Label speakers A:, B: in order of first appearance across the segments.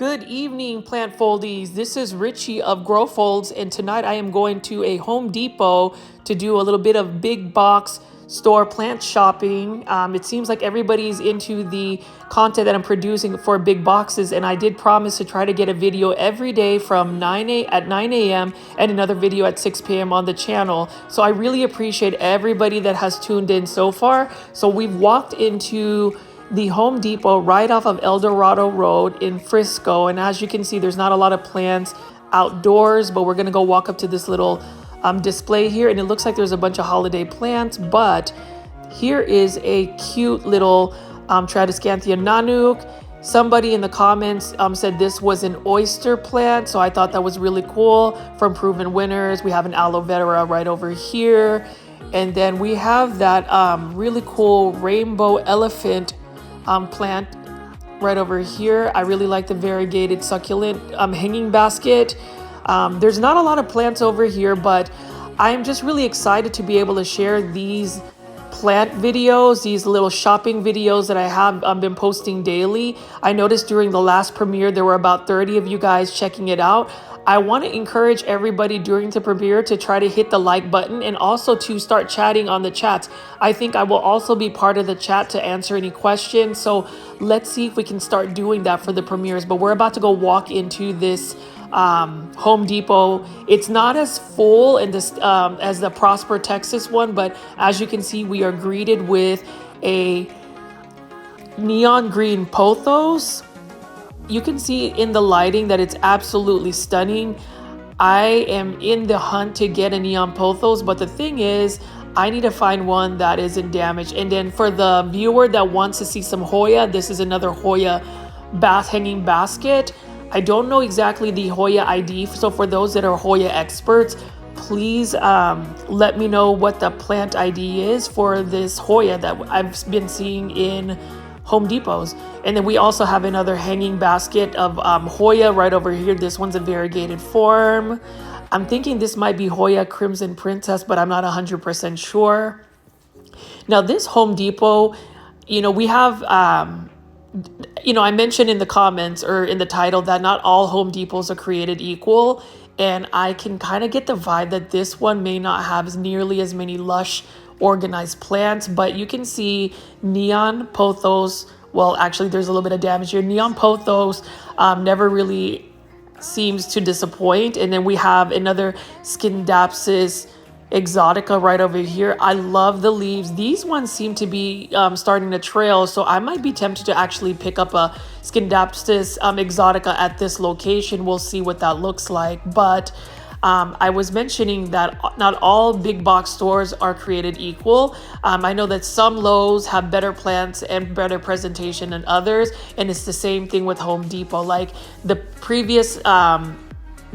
A: Good evening, plant foldies. This is Richie of Grow Folds, and tonight I am going to a Home Depot to do a little bit of big box store plant shopping. It seems like everybody's into the content that I'm producing for big boxes, and I did promise to try to get a video every day from 9 a.m. and another video at 6 p.m. on the channel. So I really appreciate everybody that has tuned in so far. So we've walked into the Home Depot right off of El Dorado Road in Frisco. And as you can see, there's not a lot of plants outdoors, but we're gonna go walk up to this little display here. And it looks like there's a bunch of holiday plants, but here is a cute little Tradescanthia Nanook. Somebody in the comments said this was an oyster plant, so I thought that was really cool from Proven Winners. We have an aloe vera right over here. And then we have that really cool rainbow elephant plant right over here. I really like the variegated succulent hanging basket. There's not a lot of plants over here, but I'm just really excited to be able to share these plant videos, these little shopping videos that I have been posting daily. I noticed during the last premiere there were about 30 of you guys checking it out. I want to encourage everybody during the premiere to try to hit the like button and also to start chatting on the chats. I think I will also be part of the chat to answer any questions. So let's see if we can start doing that for the premieres. But we're about to go walk into this Home Depot. It's not as full in this as the Prosper, Texas one, but as you can see, we are greeted with a neon green pothos. You can see in the lighting that it's absolutely stunning. I am in the hunt to get a neon pothos, but the thing is, I need to find one that isn't damaged. And then for the viewer that wants to see some Hoya, this is another Hoya bath hanging basket. I don't know exactly the Hoya ID, so for those that are Hoya experts, please let me know what the plant ID is for this Hoya that I've been seeing in Home Depots. And then we also have another hanging basket of Hoya right over here. This one's a variegated form. I'm thinking this might be Hoya Crimson Princess, but I'm not 100% sure. Now this Home Depot, we have, I mentioned in the comments or in the title that not all Home Depots are created equal. And I can kind of get the vibe that this one may not have nearly as many lush organized plants, but you can see neon pothos. Well, actually there's a little bit of damage here. Neon pothos never really seems to disappoint. And then we have another Scindapsus exotica right over here. I love the leaves. These ones seem to be starting to trail, so I might be tempted to actually pick up a Scindapsus exotica at this location. We'll see what that looks like. But I was mentioning that not all big box stores are created equal. I know that some Lowe's have better plants and better presentation than others, and it's the same thing with Home Depot. Like the previous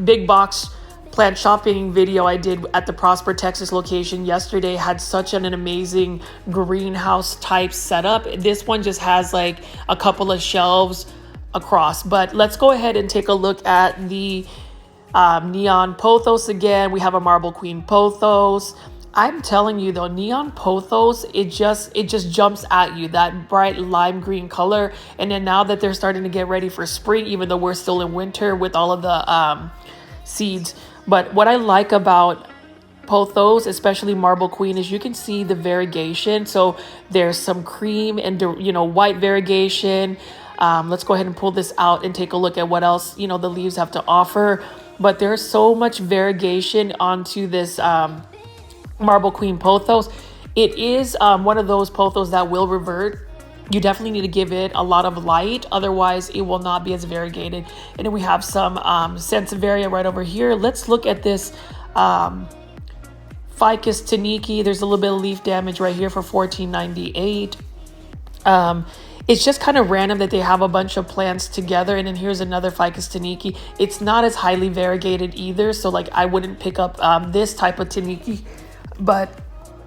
A: big box plant shopping video I did at the Prosper, Texas location yesterday had such an amazing greenhouse type setup. This one just has like a couple of shelves across. But let's go ahead and take a look at the neon pothos again. We have a Marble Queen pothos. I'm telling you though, neon pothos, it just jumps at you, that bright lime green color. And then now that they're starting to get ready for spring, even though we're still in winter with all of the seeds. But what I like about pothos, especially Marble Queen, is you can see the variegation. So there's some cream and white variegation. Let's go ahead and pull this out and take a look at what else the leaves have to offer. But there's so much variegation onto this Marble Queen pothos. It is one of those pothos that will revert. You definitely need to give it a lot of light, otherwise it will not be as variegated. And then we have some Sansevieria right over here. Let's look at this Ficus Taniki. There's a little bit of leaf damage right here for $14.98. It's just kind of random that they have a bunch of plants together. And then here's another Ficus Taniki. It's not as highly variegated either, so like I wouldn't pick up this type of Taniki. But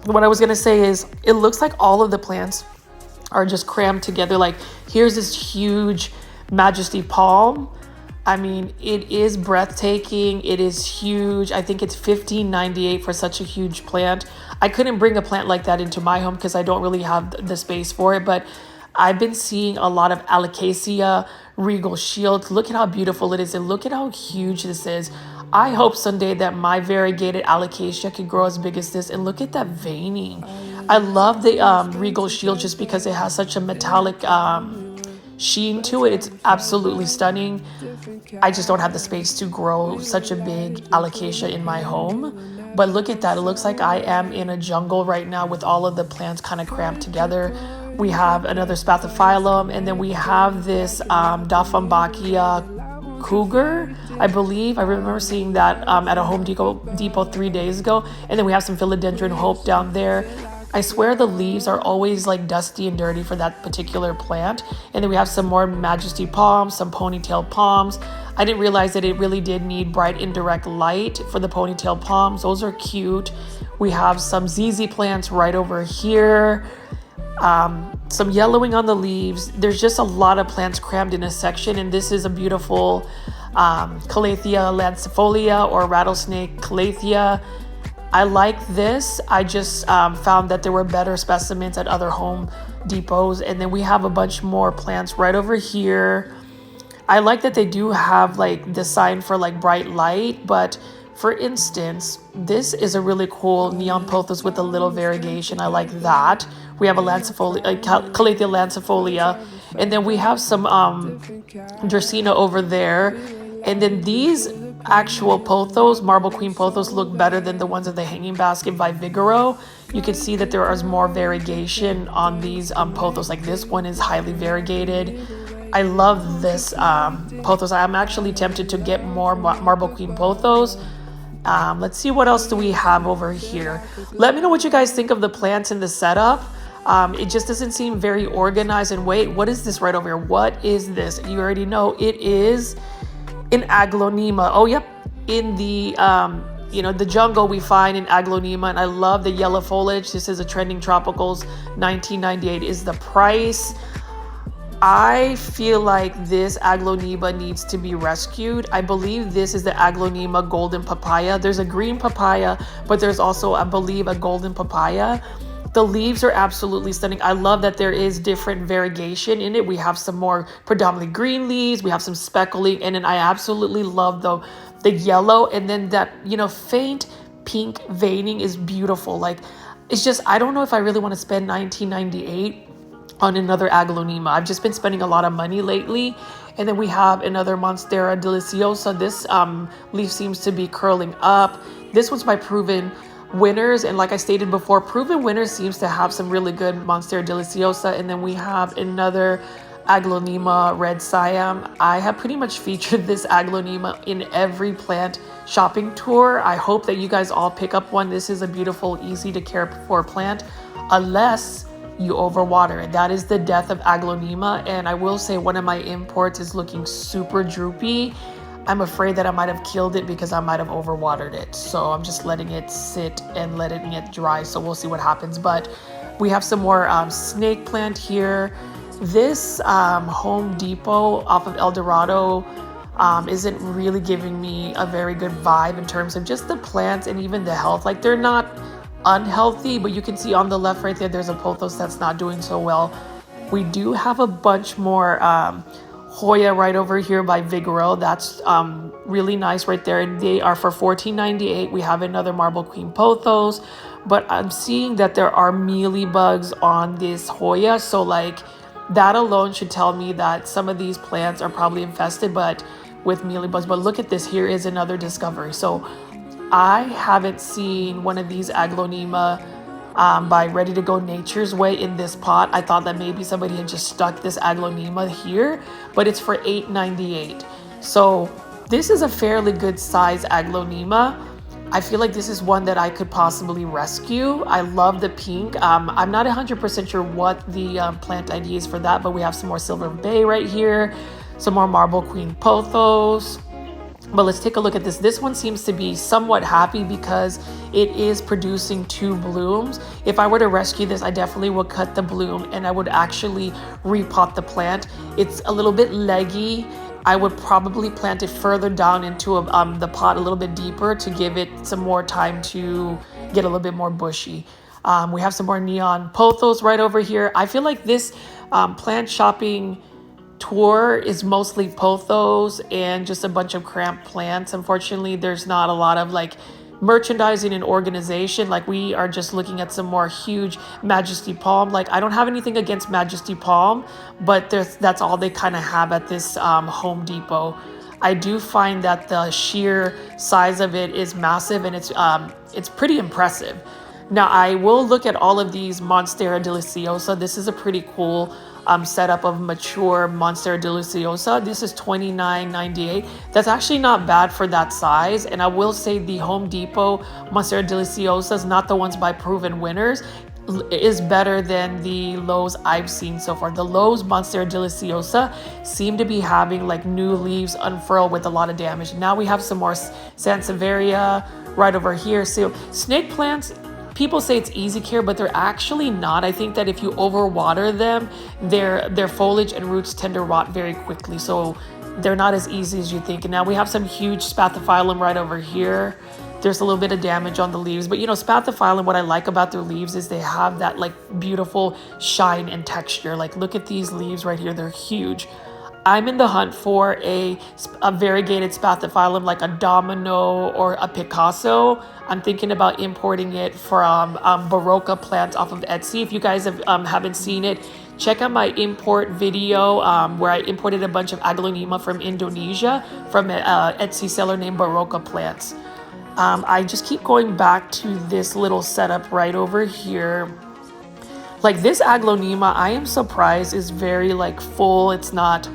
A: what I was gonna say is it looks like all of the plants are just crammed together. Like here's this huge Majesty Palm. I mean, it is breathtaking. It is huge. I think it's $15.98 for such a huge plant. I couldn't bring a plant like that into my home because I don't really have the space for it, but I've been seeing a lot of Alocasia regal shield. Look at how beautiful it is, and look at how huge this is. I hope someday that my variegated alocasia can grow as big as this. And look at that veining. I love the regal shield just because it has such a metallic sheen to it. It's absolutely stunning. I just don't have the space to grow such a big alocasia in my home. But look at that. It looks like I am in a jungle right now with all of the plants kind of cramped together. We have another spathiphyllum, and then we have this Dieffenbachia cougar, I believe. I remember seeing that at a Home Depot 3 days ago. And then we have some philodendron hope down there. I swear the leaves are always like dusty and dirty for that particular plant. And then we have some more majesty palms, some ponytail palms. I didn't realize that it really did need bright indirect light for the ponytail palms. Those are cute. We have some ZZ plants right over here. Some yellowing on the leaves. There's just a lot of plants crammed in a section, and this is a beautiful Calathea lancifolia, or rattlesnake Calathea. I like this. I just found that there were better specimens at other Home Depots. And then we have a bunch more plants right over here. I like that they do have like the sign for like bright light, but for instance, this is a really cool neon pothos with a little variegation. I like that. We have a Calathea lancifolia, and then we have some Dracaena over there. And then these actual pothos, marble queen pothos, look better than the ones in the hanging basket by Vigoro. You can see that there is more variegation on these pothos. Like this one is highly variegated. I love this pothos. I'm actually tempted to get more marble queen pothos. Let's see, what else do we have over here. Let me know what you guys think of the plants in the setup. It just doesn't seem very organized. And wait, what is this right over here? What is this? You already know it is an Aglonema. Oh, yep. In the, the jungle we find an Aglonema, and I love the yellow foliage. This is a Trending Tropicals. $19.98 is the price. I feel like this Aglonema needs to be rescued. I believe this is the Aglonema golden papaya. There's a green papaya, but there's also, I believe, a golden papaya. The leaves are absolutely stunning. I love that there is different variegation in it. We have some more predominantly green leaves. We have some speckling, and then I absolutely love the yellow, and then that, faint pink veining is beautiful. Like, it's just, I don't know if I really want to spend $19.98 on another Aglonema. I've just been spending a lot of money lately. And then we have another Monstera deliciosa. This leaf seems to be curling up. This one's by Proven Winners, and like I stated before, Proven Winners seems to have some really good Monstera deliciosa. And then we have another Aglonema Red Siam. I have pretty much featured this Aglonema in every plant shopping tour. I hope that you guys all pick up one. This is a beautiful, easy to care for plant, unless you overwater it. That is the death of Aglonema. And I will say one of my imports is looking super droopy. I'm afraid that I might have killed it because I might have overwatered it. So I'm just letting it sit and letting it dry. So we'll see what happens. But we have some more snake plant here. This Home Depot off of El Dorado isn't really giving me a very good vibe in terms of just the plants and even the health. Like, they're not unhealthy, but you can see on the left right there, there's a pothos that's not doing so well. We do have a bunch more Hoya right over here by Vigoro. That's really nice right there, and they are for $14.98. We have another Marble Queen pothos, but I'm seeing that there are mealybugs on this Hoya, so like that alone should tell me that some of these plants are probably infested but with mealybugs. But look at this, here is another discovery. So I haven't seen one of these Aglonema by Ready to Go Nature's Way in this pot. I thought that maybe somebody had just stuck this Aglonema here, but it's for $8.98. So this is a fairly good size Aglonema. I feel like this is one that I could possibly rescue. I love the pink. I'm not 100% sure what the plant ID is for that, but we have some more Silver Bay right here, some more Marble Queen pothos. But let's take a look at this. This one seems to be somewhat happy because it is producing 2 blooms. If I were to rescue this, I definitely would cut the bloom and I would actually repot the plant. It's a little bit leggy. I would probably plant it further down into the pot a little bit deeper to give it some more time to get a little bit more bushy. We have some more neon pothos right over here. I feel like this plant shopping tour is mostly pothos and just a bunch of cramped plants. Unfortunately, there's not a lot of like merchandising and organization. Like we are just looking at some more huge Majesty Palm. Like I don't have anything against Majesty Palm, but that's all they kind of have at this Home Depot. I do find that the sheer size of it is massive, and it's pretty impressive. Now I will look at all of these Monstera deliciosa. This is a pretty cool setup of mature Monstera deliciosa. This is $29.98. That's actually not bad for that size. And I will say the Home Depot Monstera deliciosas, not the ones by proven winners, is better than the Lowe's I've seen so far. The Lowe's Monstera deliciosa seem to be having like new leaves unfurl with a lot of damage. Now we have some more Sansevieria right over here. So snake plants, people say it's easy care, but they're actually not. I think that if you overwater them, their foliage and roots tend to rot very quickly. So they're not as easy as you think. And now we have some huge Spathiphyllum right over here. There's a little bit of damage on the leaves, but you know, Spathiphyllum, what I like about their leaves is they have that like beautiful shine and texture. Like look at these leaves right here. They're huge. I'm in the hunt for a variegated Spathiphyllum, like a Domino or a Picasso. I'm thinking about importing it from Barocca plants off of Etsy. If you guys haven't seen it, check out my import video where I imported a bunch of Aglaonema from Indonesia from an Etsy seller named Barocca Plants. I just keep going back to this little setup right over here. Like this Aglaonema, I am surprised is very like full. It's not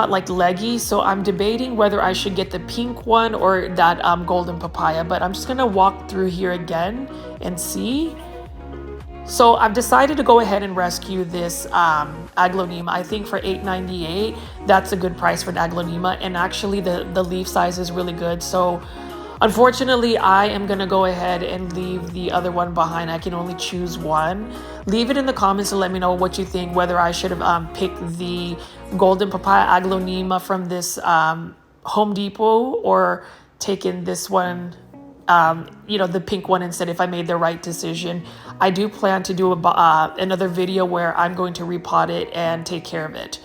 A: like leggy, so I'm debating whether I should get the pink one or that golden papaya, but I'm just gonna walk through here again and see. So I've decided to go ahead and rescue this Aglaonema. I think for $8.98, that's a good price for an Aglaonema, and actually the leaf size is really good. So unfortunately, I am gonna go ahead and leave the other one behind. I can only choose one. Leave it in the comments to let me know what you think, whether I should have picked the golden papaya Aglaonema from this Home Depot or taken this one, you know, the pink one instead, if I made the right decision. I do plan to do another video where I'm going to repot it and take care of it.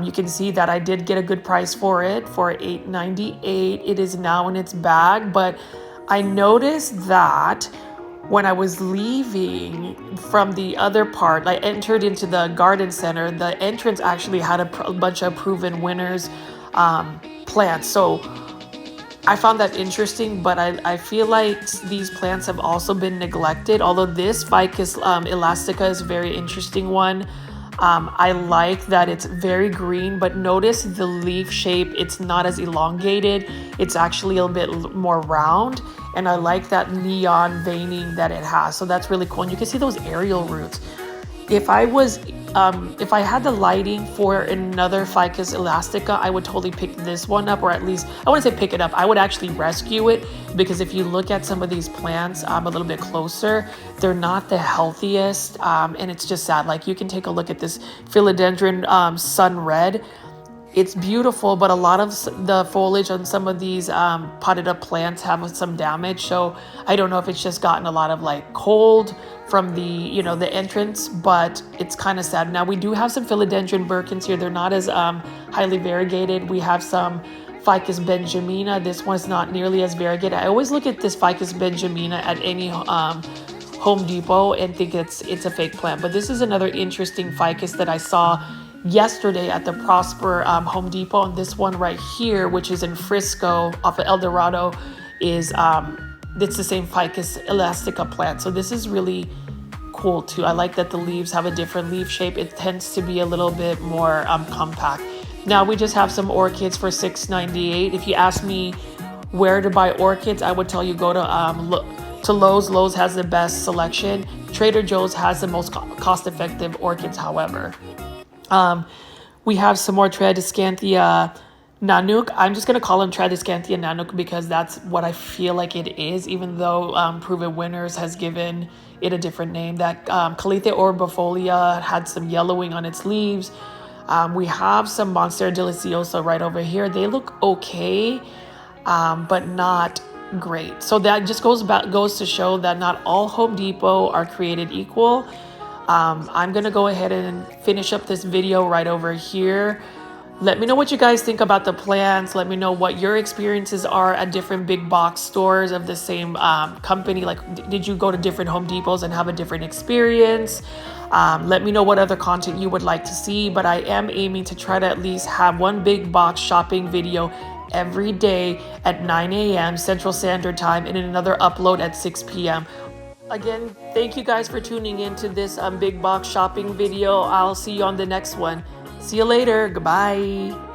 A: You can see that I did get a good price for it for $8.98. It is now in its bag, but I noticed that when I was leaving from the other part, I entered into the garden center. The entrance actually had a bunch of proven winners plants. So I found that interesting, but I feel like these plants have also been neglected. Although this Ficus elastica is a very interesting one. I like that it's very green, but notice the leaf shape. It's not as elongated. It's actually a little bit more round. And I like that neon veining that it has. So that's really cool. And you can see those aerial roots. If I had the lighting for another Ficus elastica, I would totally pick this one up, or at least, I wouldn't say pick it up, I would actually rescue it, because if you look at some of these plants a little bit closer, they're not the healthiest, and it's just sad. Like you can take a look at this Philodendron Sun Red. It's beautiful, but a lot of the foliage on some of these potted up plants have some damage. So I don't know if it's just gotten a lot of like cold from the, you know, the entrance, but it's kind of sad. Now we do have some Philodendron Birkins here. They're not as highly variegated. We have some Ficus benjamina. This one's not nearly as variegated. I always look at this Ficus benjamina at any Home Depot and think it's a fake plant. But this is another interesting Ficus that I saw yesterday at the Prosper Home Depot, and this one right here, which is in Frisco off of El Dorado, is it's the same Ficus elastica plant. So this is really cool too. I like that the leaves have a different leaf shape. It tends to be a little bit more compact. Now we just have some orchids for $6.98. If you ask me where to buy orchids, I would tell you go to Lowe's. Lowe's has the best selection. Trader Joe's has the most cost-effective orchids, however. We have some more Tradescantia Nanook. I'm just going to call him Tradescantia Nanook because that's what I feel like it is, even though Proven Winners has given it a different name. That Calitha orbifolia had some yellowing on its leaves. We have some Monstera deliciosa right over here. They look okay, but not great. So that just goes to show that not all Home Depot are created equal. I'm gonna go ahead and finish up this video right over here. Let me know what you guys think about the plants. Let me know what your experiences are at different big box stores of the same company. Like, did you go to different Home Depots and have a different experience? Let me know what other content you would like to see, but I am aiming to try to at least have one big box shopping video every day at 9 a.m. Central Standard Time and another upload at 6 p.m. Again, thank you guys for tuning in to this big box shopping video. I'll see you on the next one. See you later. Goodbye.